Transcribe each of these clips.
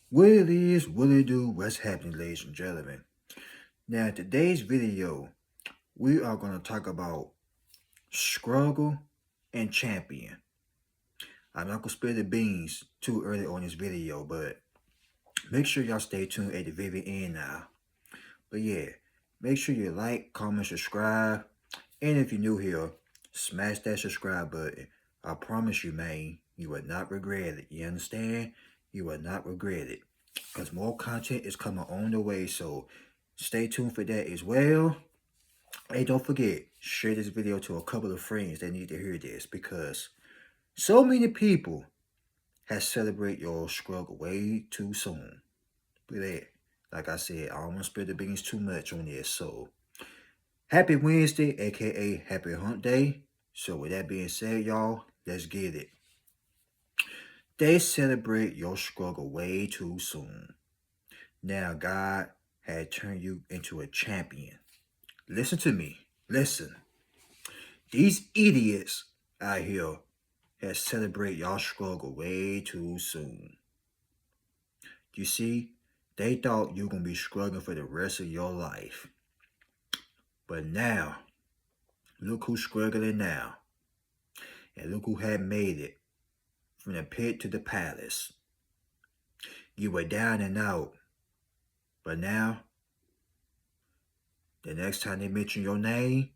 What it is, what it do, what's happening, ladies and gentlemen. Now, in today's video, we are going to talk about struggle and champion. I'm not going to spill the beans too early on this video, but make sure y'all stay tuned at the very end now. But yeah, make sure you like, comment, subscribe, and if you're new here, smash that subscribe button. I promise you, man, you will not regret it. You understand? You will not regret it. Because more content is coming on the way, so stay tuned for that as well. Hey, don't forget, share this video to a couple of friends that need to hear this because so many people have celebrated your struggle way too soon. Look at that. Like I said, I don't want to spill the beans too much on this, so happy Wednesday, aka happy hump day. So with that being said, y'all, let's get it. They celebrate your struggle way too soon. Now God had turned you into a champion. Listen to me. Listen. These idiots out here have celebrate y'all struggle way too soon. You see, they thought you were gonna be struggling for the rest of your life. But now, look who's struggling now. And look who had made it from the pit to the palace. You were down and out. But now, the next time they mention your name,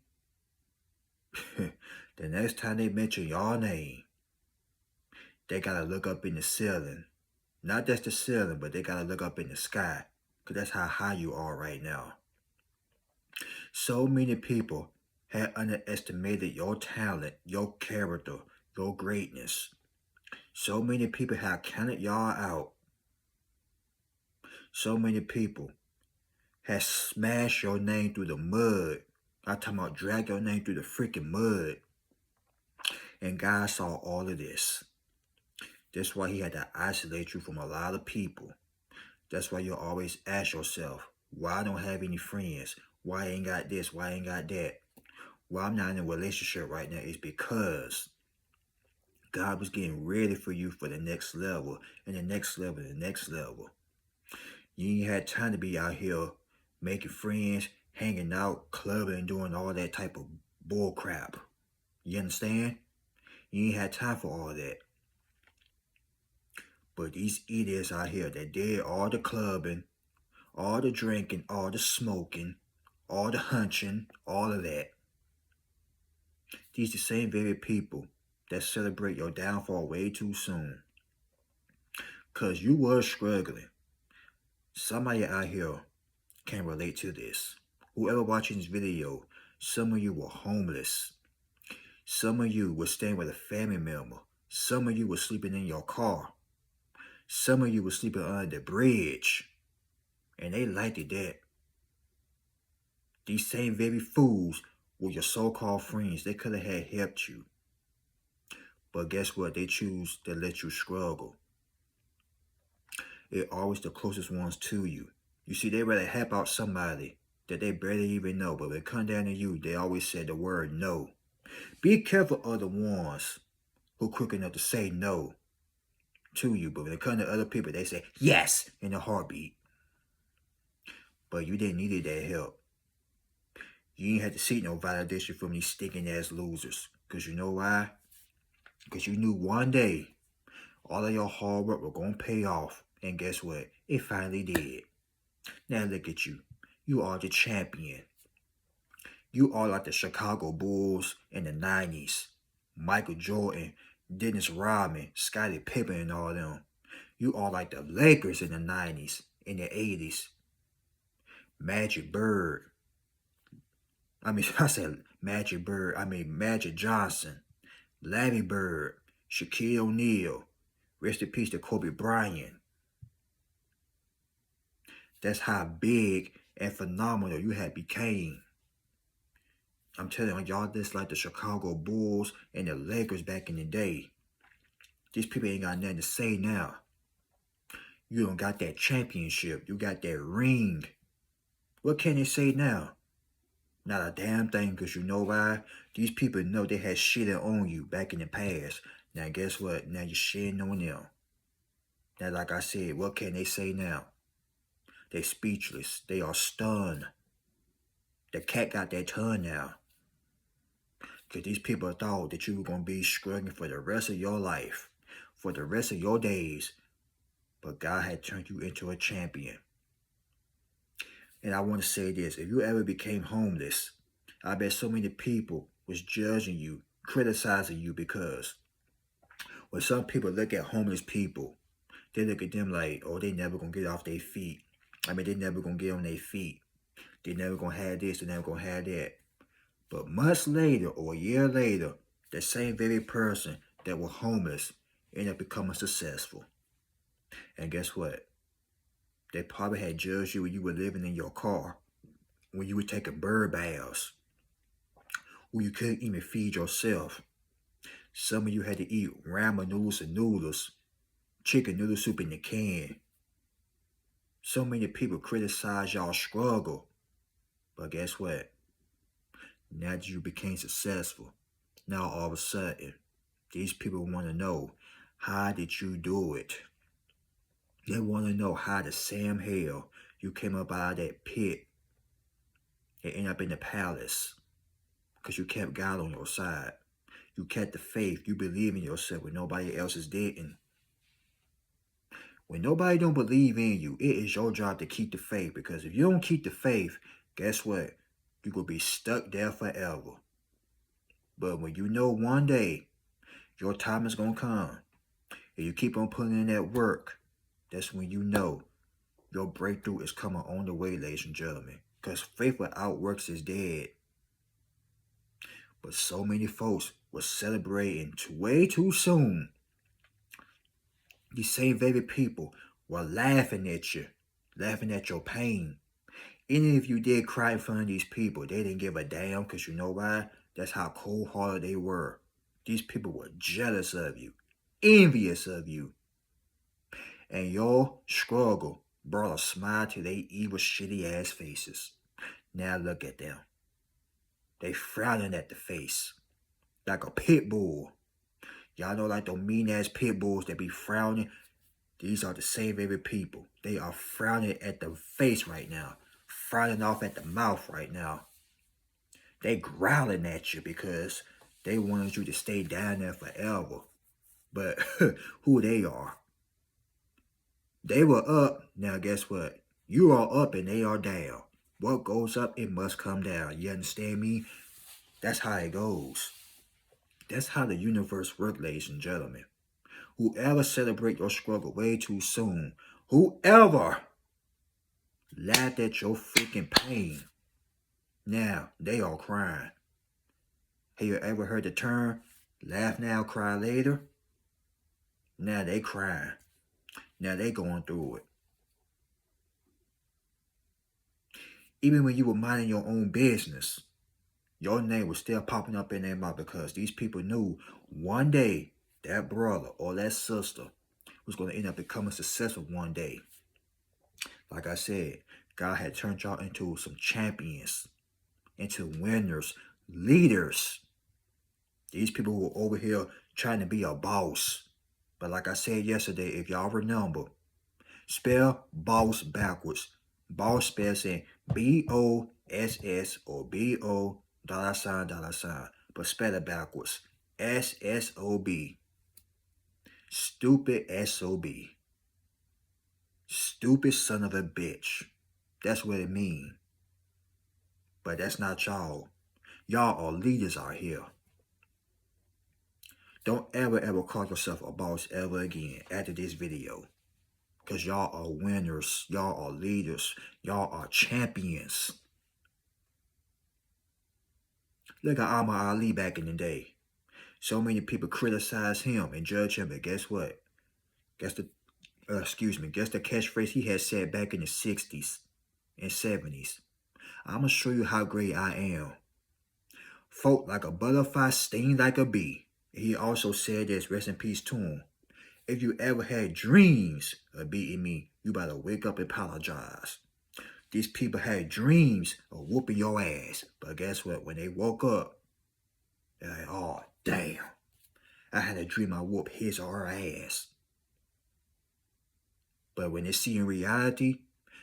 the next time they mention your name, they gotta look up in the ceiling. Not just the ceiling, but they gotta look up in the sky. Because that's how high you are right now. So many people have underestimated your talent, your character, your greatness. So many people have counted y'all out. So many people have smashed your name through the mud. I'm talking about drag your name through the freaking mud. And God saw all of this. That's why he had to isolate you from a lot of people. That's why you always ask yourself, why I don't have any friends? Why I ain't got this? Why I ain't got that? Why I'm not in a relationship right now is because God was getting ready for you for the next level, and the next level, and the next level. You ain't had time to be out here making friends, hanging out, clubbing, and doing all that type of bull crap. You understand? You ain't had time for all that. But these idiots out here that did all the clubbing, all the drinking, all the smoking, all the hunching, all of that. These the same very people that celebrate your downfall way too soon. Cause you were struggling. Somebody out here can relate to this. Whoever watching this video, some of you were homeless. Some of you were staying with a family member. Some of you were sleeping in your car. Some of you were sleeping under the bridge. And they liked it that. These same very fools were your so-called friends. They could have had helped you. But guess what? They choose to let you struggle. They're always the closest ones to you. You see, they rather help out somebody that they barely even know. But when it comes down to you, they always say the word no. Be careful of the ones who quick enough to say no to you. But when it comes to other people, they say yes in a heartbeat. But you didn't need that help. You ain't had to seek no validation from these stinking ass losers. Because you know why? Because you knew one day all of your hard work was going to pay off. And guess what? It finally did. Now look at you. You are the champion. You are like the Chicago Bulls in the 90s. Michael Jordan, Dennis Rodman, Scottie Pippen, and all them. You are like the Lakers in the 90s, in the 80s. Magic Bird. I said Magic Bird. Magic Johnson. Larry Bird. Shaquille O'Neal. Rest in peace to Kobe Bryant. That's how big and phenomenal you had became. I'm telling you, y'all just like the Chicago Bulls and the Lakers back in the day. These people ain't got nothing to say now. You don't got that championship. You got that ring. What can they say now? Not a damn thing, because you know why? These people know they had shit on you back in the past. Now guess what? Now you're shitting on them. Now, like I said, what can they say now? They speechless. They are stunned. The cat got that tongue now. Because these people thought that you were going to be struggling for the rest of your life, for the rest of your days. But God had turned you into a champion. And I want to say this. If you ever became homeless, I bet so many people was judging you, criticizing you, because when some people look at homeless people, they look at them like, oh, they never going to get off their feet. I mean, they never going to get on their feet. They never going to have this. They never going to have that. But months later or a year later, the same very person that was homeless ended up becoming successful. And guess what? They probably had judged you when you were living in your car, when you were taking bird baths, when you couldn't even feed yourself. Some of you had to eat ramen noodles and noodles, chicken noodle soup in the can. So many people criticize y'all struggle. But guess what? Now that you became successful, now all of a sudden, these people want to know, how did you do it? They want to know how the same hell you came up out of that pit and ended up in the palace. Because you kept God on your side. You kept the faith. You believe in yourself when nobody else is didn't. When nobody don't believe in you, it is your job to keep the faith. Because if you don't keep the faith, guess what? You're going to be stuck there forever. But when you know one day your time is going to come, and you keep on putting in that work, that's when you know your breakthrough is coming on the way, ladies and gentlemen. Because faith without works is dead. But so many folks were celebrating way too soon. These same very people were laughing at you, laughing at your pain. Even if you did cry in front of these people, they didn't give a damn, because you know why? That's how cold-hearted they were. These people were jealous of you, envious of you. And your struggle brought a smile to their evil, shitty-ass faces. Now look at them. They frowning at the face, like a pit bull. Y'all know, like those mean-ass pit bulls that be frowning? These are the same very people. They are frowning at the face right now. Frowning off at the mouth right now. They growling at you because they wanted you to stay down there forever. But who they are? They were up. Now guess what? You are up and they are down. What goes up, it must come down. You understand me? That's how it goes. That's how the universe works, ladies and gentlemen. Whoever celebrate your struggle way too soon, whoever laughed at your freaking pain, now they are crying. Have you ever heard the term, laugh now, cry later? Now they crying. Now they going through it. Even when you were minding your own business, your name was still popping up in their mouth, because these people knew one day that brother or that sister was going to end up becoming successful one day. Like I said, God had turned y'all into some champions, into winners, leaders. These people who were over here trying to be a boss. But like I said yesterday, if y'all remember, spell boss backwards. Boss spells in B-O-S-S or B-O $. But spell it backwards. S-S-O-B. Stupid S-O-B. Stupid son of a bitch. That's what it means. But that's not y'all. Y'all are leaders out here. Don't ever call yourself a boss ever again after this video. Because y'all are winners. Y'all are leaders. Y'all are champions. Look at Muhammad Ali back in the day. So many people criticize him and judge him, but guess what? Guess the catchphrase he had said back in the 60s and 70s. I'm going to show you how great I am. Float like a butterfly, sting like a bee. He also said this, rest in peace to him. If you ever had dreams of beating me, you better wake up and apologize. These people had dreams of whooping your ass. But guess what? When they woke up, they're like, oh, damn. I had a dream I whooped his or her ass. But when they see in reality,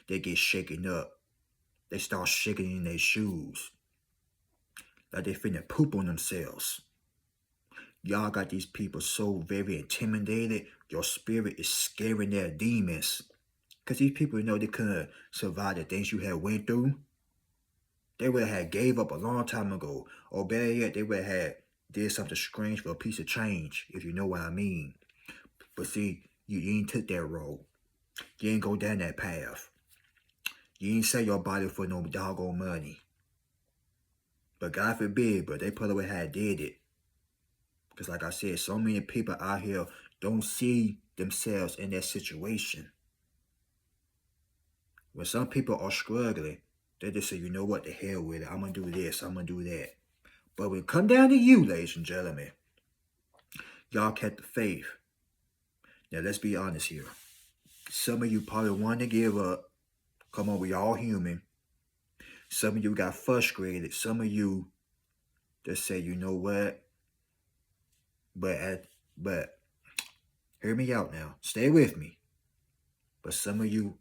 they get shaken up. They start shaking in their shoes. Like they finna poop on themselves. Y'all got these people so very intimidated. Your spirit is scaring their demons. Because these people know they couldn't survive the things you had went through. They would have had gave up a long time ago. Or better yet, they would have had did something strange for a piece of change, if you know what I mean. But see, you ain't took that road. You ain't go down that path. You ain't sell your body for no doggone money. But God forbid, but they probably would have did it. Because like I said, so many people out here don't see themselves in that situation. When some people are struggling, they just say, you know what, the hell with it. I'm going to do this, I'm going to do that. But when it come down to you, ladies and gentlemen, y'all kept the faith. Now, let's be honest here. Some of you probably wanted to give up. Come on, we all human. Some of you got frustrated. Some of you just say, you know what? But hear me out now. Stay with me. But some of you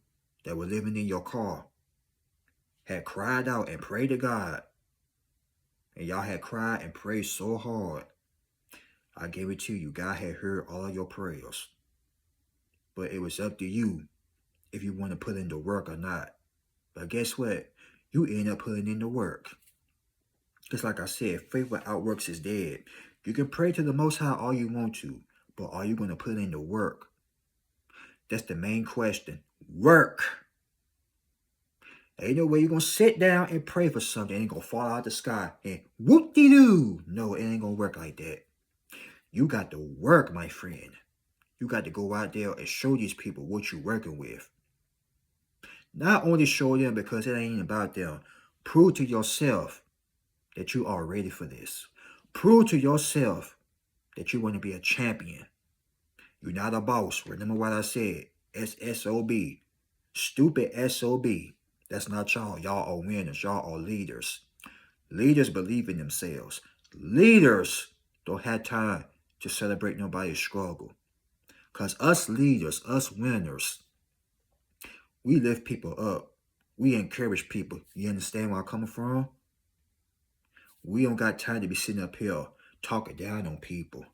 that were living in your car had cried out and prayed to God. And y'all had cried and prayed so hard. I guarantee you, God had heard all of your prayers. But it was up to you if you want to put in the work or not. But guess what? You end up putting in the work. Just like I said, faith without works is dead. You can pray to the Most High all you want to, but are you going to put in the work? That's the main question. Work. Ain't no way you're going to sit down and pray for something. It ain't going to fall out the sky and whoop-de-doo. No, it ain't going to work like that. You got to work, my friend. You got to go out there and show these people what you're working with. Not only show them because it ain't about them. Prove to yourself that you are ready for this. Prove to yourself that you want to be a champion. You're not a boss. Remember what I said. SSOB. Stupid SOB. That's not y'all. Y'all are winners. Y'all are leaders. Leaders believe in themselves. Leaders don't have time to celebrate nobody's struggle. Because us leaders, us winners, we lift people up. We encourage people. You understand where I'm coming from? We don't got time to be sitting up here talking down on people.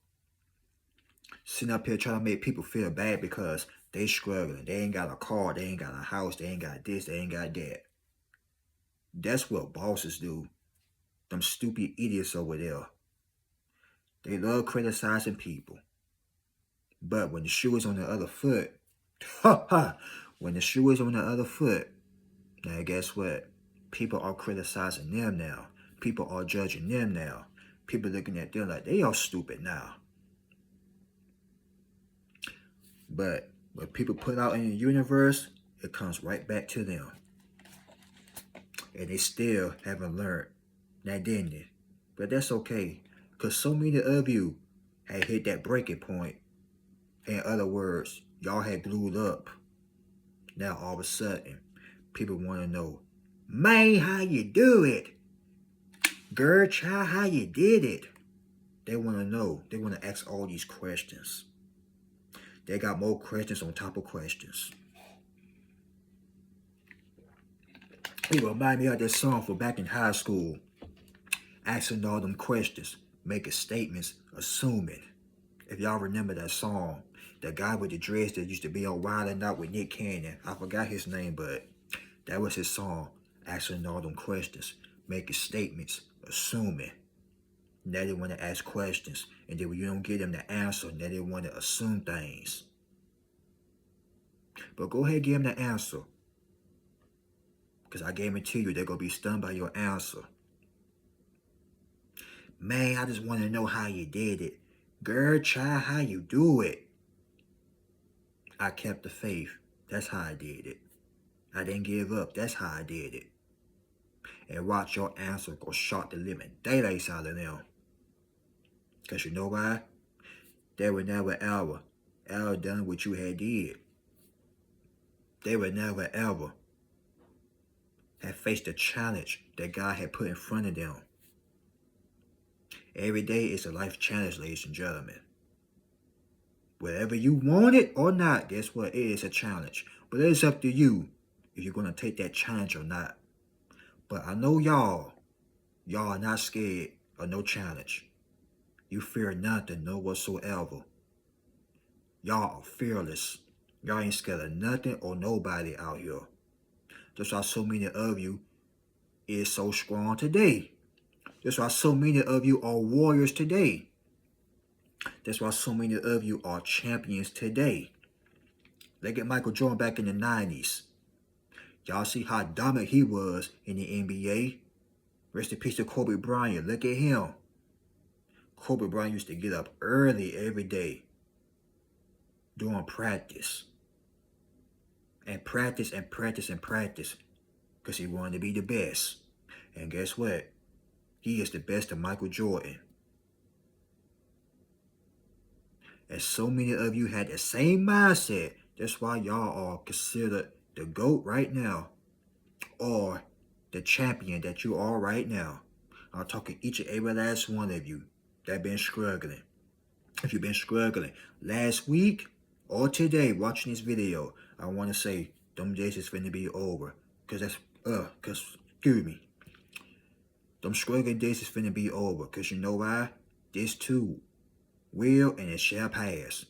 Sitting up here trying to make people feel bad because they struggling. They ain't got a car. They ain't got a house. They ain't got this. They ain't got that. That's what bosses do. Them stupid idiots over there. They love criticizing people. But when the shoe is on the other foot, when the shoe is on the other foot, now guess what? People are criticizing them now. People are judging them now. People looking at them like they are stupid now. But what people put out in the universe, it comes right back to them. And they still haven't learned. Now didn't it? But that's okay. Because so many of you had hit that breaking point. In other words, y'all had glued up. Now all of a sudden, people want to know, man, how you do it? Girl, child, how you did it? They want to know. They want to ask all these questions. They got more questions on top of questions. It remind me of this song from back in high school. Asking all them questions, making statements, assuming. If y'all remember that song, that guy with the dreads that used to be on Wild 'N Out with Nick Cannon. I forgot his name, but that was his song. Asking all them questions, making statements, assuming. Now they want to ask questions. And then when you don't give them the answer, now they want to assume things. But go ahead and give them the answer. Because I guarantee you they're going to be stunned by your answer. Man, I just want to know how you did it. Girl, child, how you do it? I kept the faith. That's how I did it. I didn't give up. That's how I did it. And watch your answer go shock the living daylights out of them. Because you know why? They would never ever done what you had did. They would never ever have faced the challenge that God had put in front of them. Every day is a life challenge, ladies and gentlemen. Whether you want it or not, guess what? It is a challenge. But it's up to you if you're going to take that challenge or not. But I know y'all are not scared of no challenge. You fear nothing, no whatsoever. Y'all are fearless. Y'all ain't scared of nothing or nobody out here. That's why so many of you is so strong today. That's why so many of you are warriors today. That's why so many of you are champions today. Look at Michael Jordan back in the 90s. Y'all see how dominant he was in the NBA? Rest in peace to Kobe Bryant. Look at him. Kobe Bryant used to get up early every day doing practice. And practice and practice and practice because he wanted to be the best. And guess what? He is the best of Michael Jordan. And so many of you had the same mindset. That's why y'all are considered the GOAT right now. Or the champion that you are right now. I'm talking each and every last one of you that been struggling. If you've been struggling last week or today watching this video, I want to say them days is finna be over. Excuse me. Them struggling days is finna be over. Because you know why? This too will and it shall pass.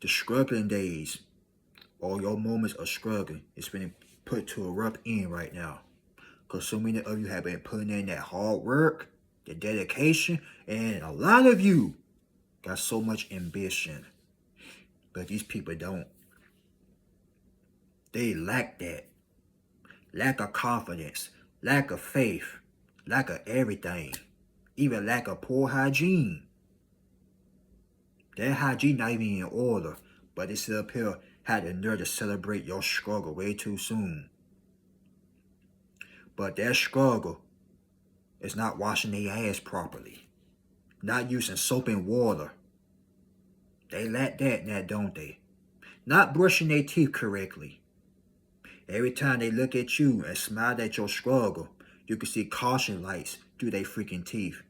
The struggling days or your moments of struggling is finna put to a rough end right now. Because so many of you have been putting in that hard work, the dedication, and a lot of you got so much ambition. But these people don't. They lack that. Lack of confidence, lack of faith, lack of everything. Even lack of poor hygiene. That hygiene not even in order. But they sit up here had the nerve to celebrate your struggle way too soon. But that struggle is not washing their ass properly. Not using soap and water. They lack that now, don't they? Not brushing their teeth correctly. Every time they look at you and smile at your struggle, you can see caution lights through their freaking teeth.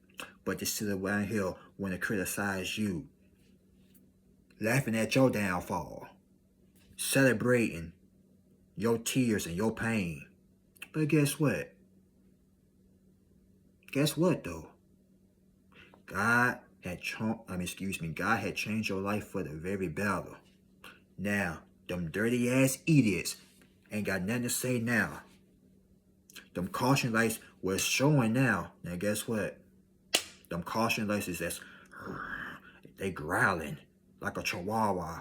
But they sit around here want to criticize you. Laughing at your downfall. Celebrating your tears and your pain. But guess what? Guess what though? God had changed your life for the very better. Now, them dirty ass idiots ain't got nothing to say now. Them caution lights was showing now. Now guess what? Them caution lights is that's they growling like a chihuahua.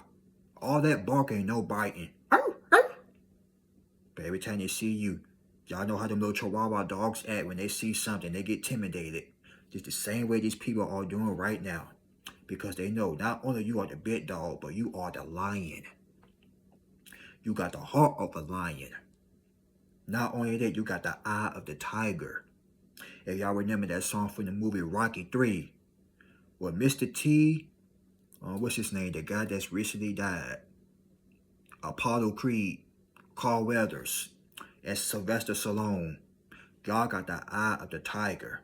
All that barking, no biting. But every time they see you, y'all know how them little chihuahua dogs act when they see something, they get intimidated. Just the same way these people are doing right now. Because they know not only you are the big dog, but you are the lion. You got the heart of a lion. Not only that, you got the eye of the tiger. If y'all remember that song from the movie Rocky 3, where Mr. T, what's his name, the guy that's recently died, Apollo Creed, Carl Weathers, and Sylvester Stallone, y'all got the eye of the tiger.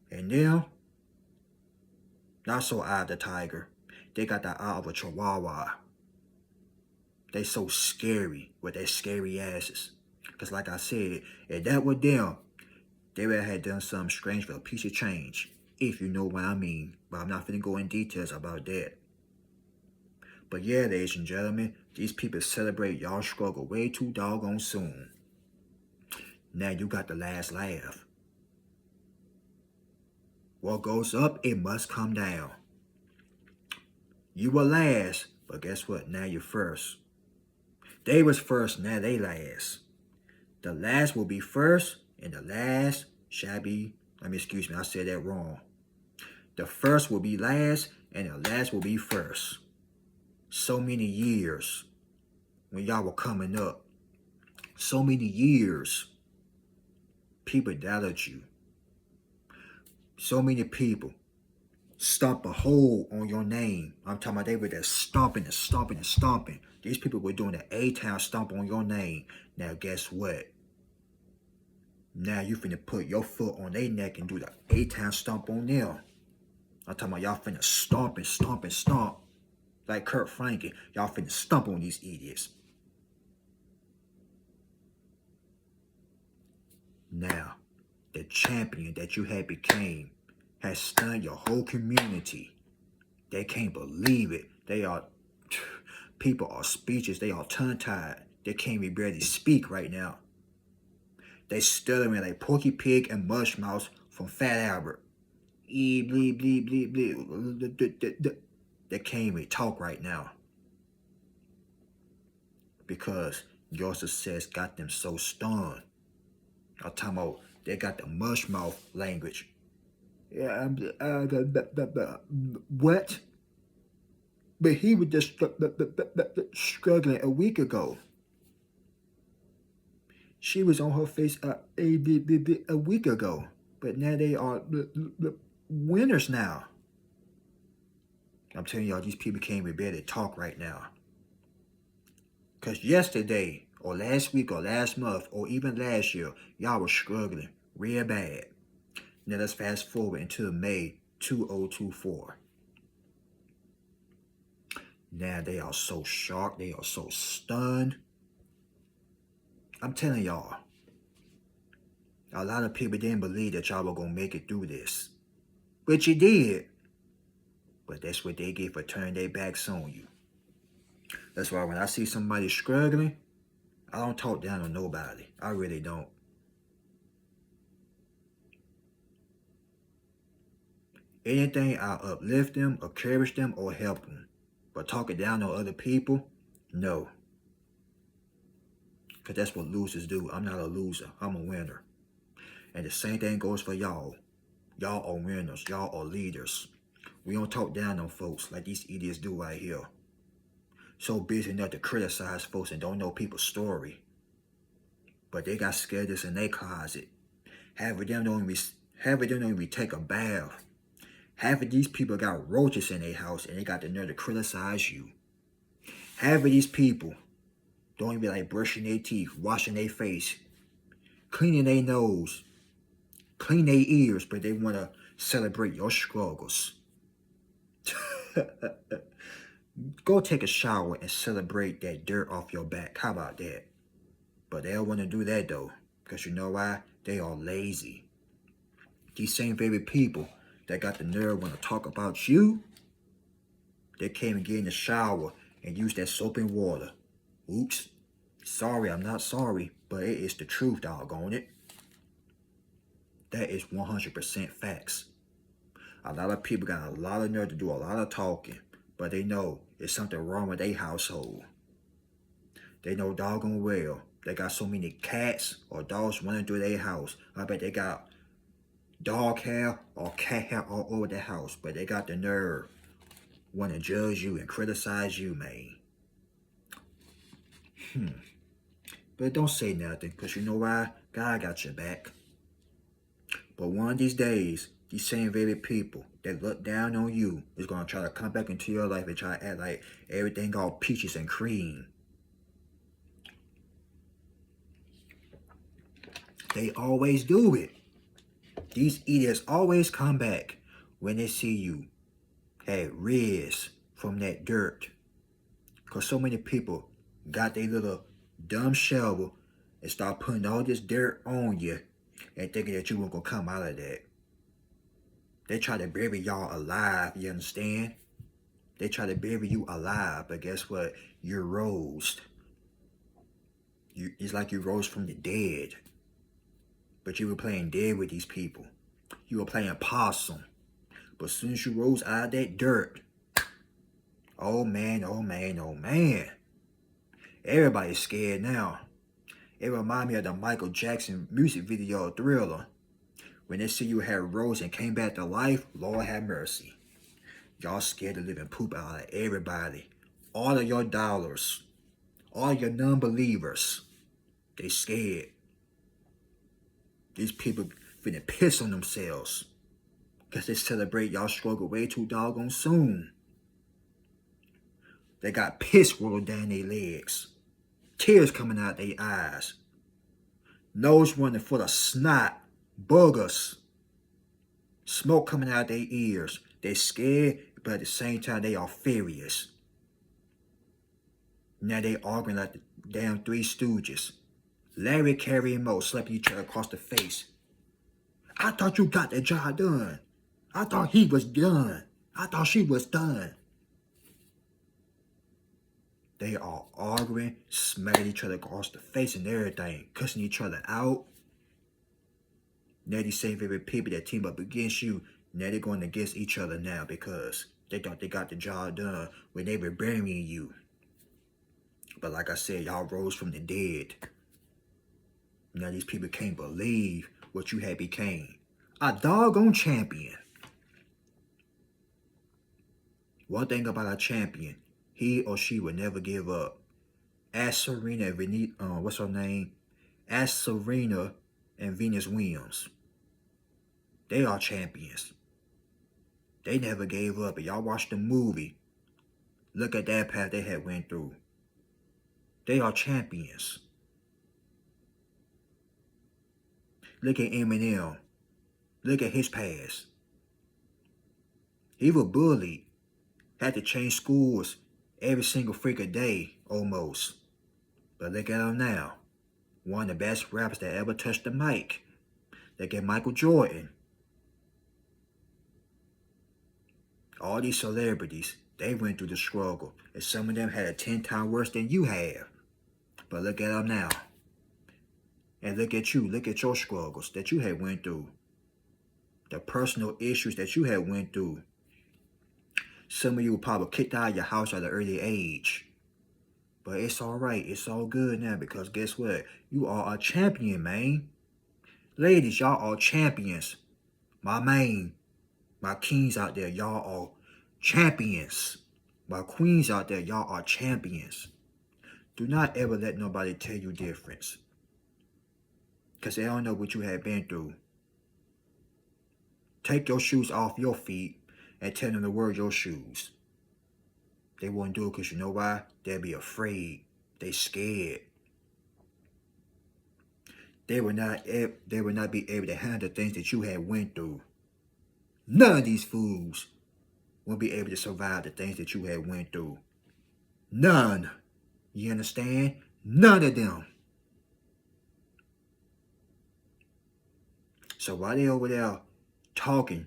And them, not so eye of the tiger, they got the eye of a chihuahua. They so scary with their scary asses. Because like I said, if that were them, they would have done something strange for a piece of change. If you know what I mean. But I'm not finna go in details about that. But yeah, ladies and gentlemen, these people celebrate y'all struggle way too doggone soon. Now you got the last laugh. What goes up, it must come down. You were last, but guess what? Now you're first. They was first, now they last. The last will be first, and the last shall be, I said that wrong. The first will be last, and the last will be first. So many years when y'all were coming up. So many years people doubted you. So many people stomp a hole on your name. I'm talking about they were there stomping and stomping and stomping. These people were doing the A-Town stomp on your name. Now guess what? Now you finna put your foot on their neck and do the A-Town stomp on them. I'm talking about y'all finna stomp and stomp and stomp. like Kurt Franklin. Y'all finna stump on these idiots. Now, the champion that you had became has stunned your whole community. They can't believe it. People are speechless. They are tongue-tied. They can't even barely speak right now. They stuttering like Porky Pig and Mush Mouse from Fat Albert. Bleep, bleep, bleep, bleep. They can't even talk right now. Because your success got them so stunned. I'm talking about they got the mush mouth language. Yeah, what? But he was just struggling a week ago. She was on her face a week ago. But now they are winners now. I'm telling y'all, these people can't even bear to talk right now. Because yesterday, or last week, or last month, or even last year, y'all were struggling real bad. Now let's fast forward until May 2024. Now they are so sharp. They are so stunned. I'm telling y'all, a lot of people didn't believe that y'all were going to make it through this. But you did. But that's what they get for turning their backs on you. That's why when I see somebody struggling, I don't talk down on nobody. I really don't. Anything, I uplift them, encourage them, or help them. But talking down on other people, no. Because that's what losers do. I'm not a loser. I'm a winner. And the same thing goes for y'all. Y'all are winners. Y'all are leaders. We don't talk down on folks like these idiots do right here. So busy enough to criticize folks and don't know people's story. But they got skeletons in their closet. Half of them don't even take a bath. Half of these people got roaches in their house and they got the nerve to criticize you. Half of these people don't even like brushing their teeth, washing their face, cleaning their nose, clean their ears, but they want to celebrate your struggles. Go take a shower and celebrate that dirt off your back. How about that? But they don't want to do that though. Because you know why? They are lazy. These same very people that got the nerve want to talk about you, they can't even get in the shower and use that soap and water. Oops. Sorry, I'm not sorry, but it is the truth, doggone it. That is 100% facts. A lot of people got a lot of nerve to do a lot of talking, but they know there's something wrong with their household. They know doggone well they got so many cats or dogs running through their house. I bet they got dog hair or cat hair all over their house, but they got the nerve want to judge you and criticize you, man. But don't say nothing, because you know why? God got your back. But one of these days, these same very people that look down on you is going to try to come back into your life and try to act like everything all peaches and cream. They always do it. These idiots always come back when they see you had riz from that dirt. Because so many people got their little dumb shovel and start putting all this dirt on you and thinking that you weren't going to come out of that. They try to bury y'all alive, you understand? They try to bury you alive, but guess what? You're rose. It's like you rose from the dead. But you were playing dead with these people. You were playing possum. But as soon as you rose out of that dirt, oh man, oh man, oh man. Everybody's scared now. It reminds me of the Michael Jackson music video Thriller. When they see you had rose and came back to life, Lord have mercy. Y'all scared to live and poop out of everybody. All of your dollars. All your non-believers. They scared. These people finna piss on themselves. Because they celebrate y'all struggle way too doggone soon. They got piss rolling down their legs. Tears coming out their eyes. Nose running full of snot. Boogers. Smoke coming out their ears. They scared, but at the same time they are furious. Now they arguing like the damn Three Stooges. Larry, Carrie, and Moe slapping each other across the face. I thought you got the job done. I thought he was done. I thought she was done. They are arguing, smacking each other across the face and everything, cussing each other out. Now these same favorite people that team up against you, now they're going against each other now because they thought they got the job done when they were burying you. But like I said, y'all rose from the dead. Now these people can't believe what you had became. A doggone champion. One thing about a champion, he or she will never give up. Ask Serena and what's her name? Ask Serena and Venus Williams. They are champions. They never gave up. If y'all watch the movie, look at that path they had went through. They are champions. Look at Eminem. Look at his past. He was bullied. Had to change schools every single freaking day, almost. But look at him now. One of the best rappers that ever touched the mic. Look at Michael Jordan. All these celebrities, they went through the struggle. And some of them had it 10 times worse than you have. But look at them now. And look at you. Look at your struggles that you had went through. The personal issues that you had went through. Some of you were probably kicked out of your house at an early age. But it's alright. It's all good now because guess what? You are a champion, man. Ladies, y'all are champions. My kings out there, y'all are champions. My queens out there, y'all are champions. Do not ever let nobody tell you difference. Because they don't know what you have been through. Take your shoes off your feet and tell them to wear your shoes. They won't do it because you know why? They'll be afraid. They scared. They will not be able to handle the things that you had went through. None of these fools will be able to survive the things that you had went through. None. You understand? None of them. So while they over there talking,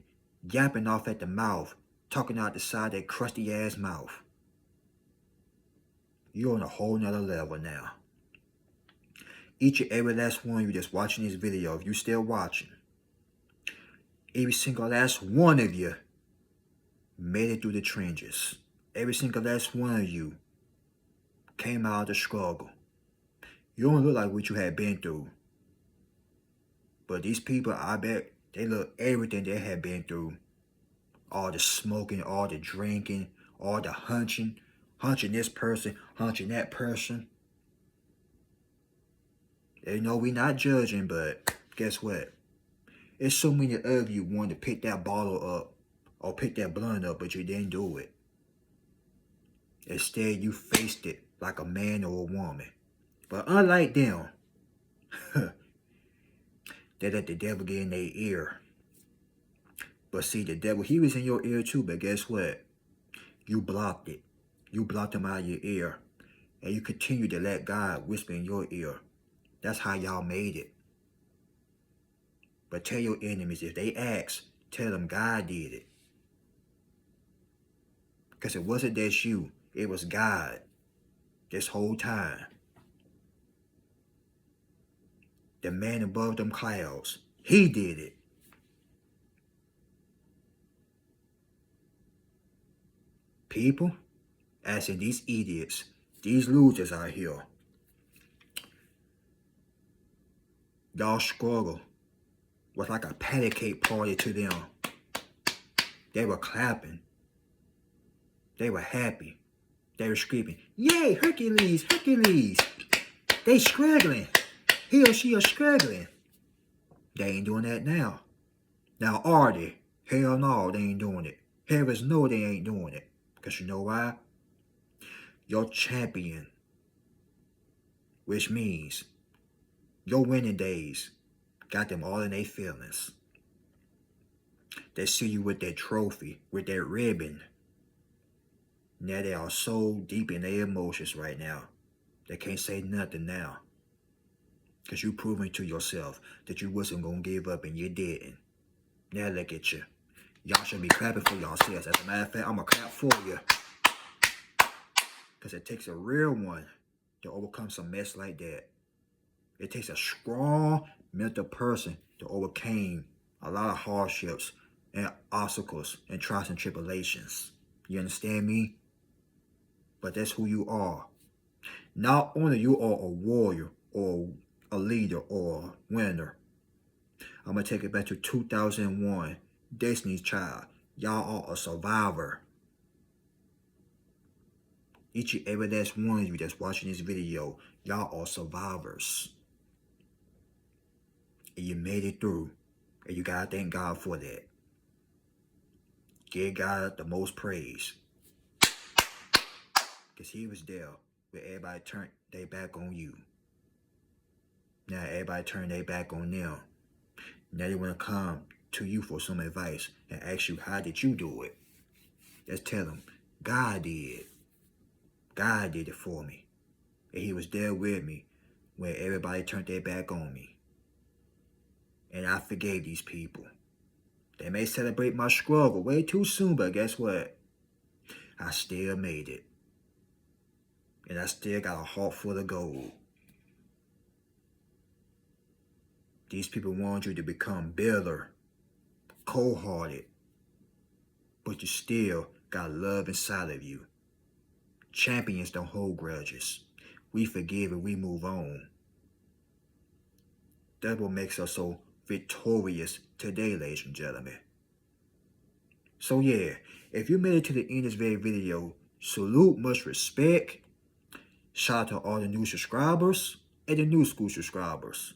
yapping off at the mouth, talking out the side of that crusty ass mouth, you're on a whole nother level now. Each and every last one of you that's watching this video, if you still watching, every single last one of you made it through the trenches. Every single last one of you came out of the struggle. You don't look like what you had been through. But these people, I bet, they look everything they had been through. All the smoking, all the drinking, all the hunching this person, hunching that person. They know we not judging, but guess what? It's so many of you wanted to pick that bottle up or pick that blunt up, but you didn't do it. Instead, you faced it like a man or a woman. But unlike them, they let the devil get in their ear. But see, the devil, he was in your ear too, but guess what? You blocked it. You blocked him out of your ear. And you continue to let God whisper in your ear. That's how y'all made it. But tell your enemies, if they ask, tell them God did it. Because it wasn't just you. It was God. This whole time. The man above them clouds. He did it. People, as in these idiots, these losers out here, y'all struggle was like a patty cake party to them. They were clapping. They were happy. They were screaming, "Yay, Hercules, Hercules!" They struggling. He or she are struggling. They ain't doing that now. Now are they? Hell no, they ain't doing it. Heavens no, they ain't doing it. Because you know why? Your champion, which means your winning days, got them all in their feelings. They see you with that trophy, with that ribbon. Now they are so deep in their emotions right now. They can't say nothing now. Because you proving to yourself that you wasn't going to give up and you didn't. Now look at you. Y'all should be clapping for yourselves. As a matter of fact, I'm going to clap for you. Because it takes a real one to overcome some mess like that. It takes a strong mental person to overcome a lot of hardships and obstacles and trials and tribulations. You understand me? But that's who you are. Not only you are a warrior or a leader or a winner. I'm going to take it back to 2001. Destiny's Child. Y'all are a survivor. Each and every last one of you that's watching this video, y'all are survivors. And you made it through. And you gotta thank God for that. Give God the most praise. Because he was there when everybody turned their back on you. Now everybody turned their back on them. Now they want to come to you for some advice and ask you, how did you do it? Just tell them, God did. God did it for me. And he was there with me when everybody turned their back on me. And I forgave these people. They may celebrate my struggle way too soon, but guess what? I still made it. And I still got a heart full of gold. These people want you to become bitter, cold-hearted, but you still got love inside of you. Champions don't hold grudges. We forgive and we move on. That's what makes us so victorious today, ladies and gentlemen. So yeah, if you made it to the end of this very video, salute, much respect. Shout out to all the new subscribers and the new school subscribers.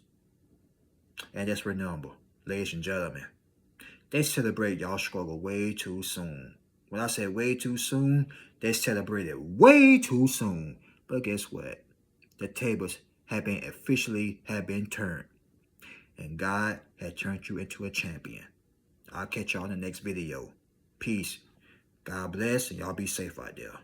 And just remember, ladies and gentlemen, they celebrate y'all struggle way too soon. When I say way too soon, they celebrate it way too soon. But guess what? The tables have been officially turned. And God had turned you into a champion. I'll catch y'all in the next video. Peace. God bless, and y'all be safe out there.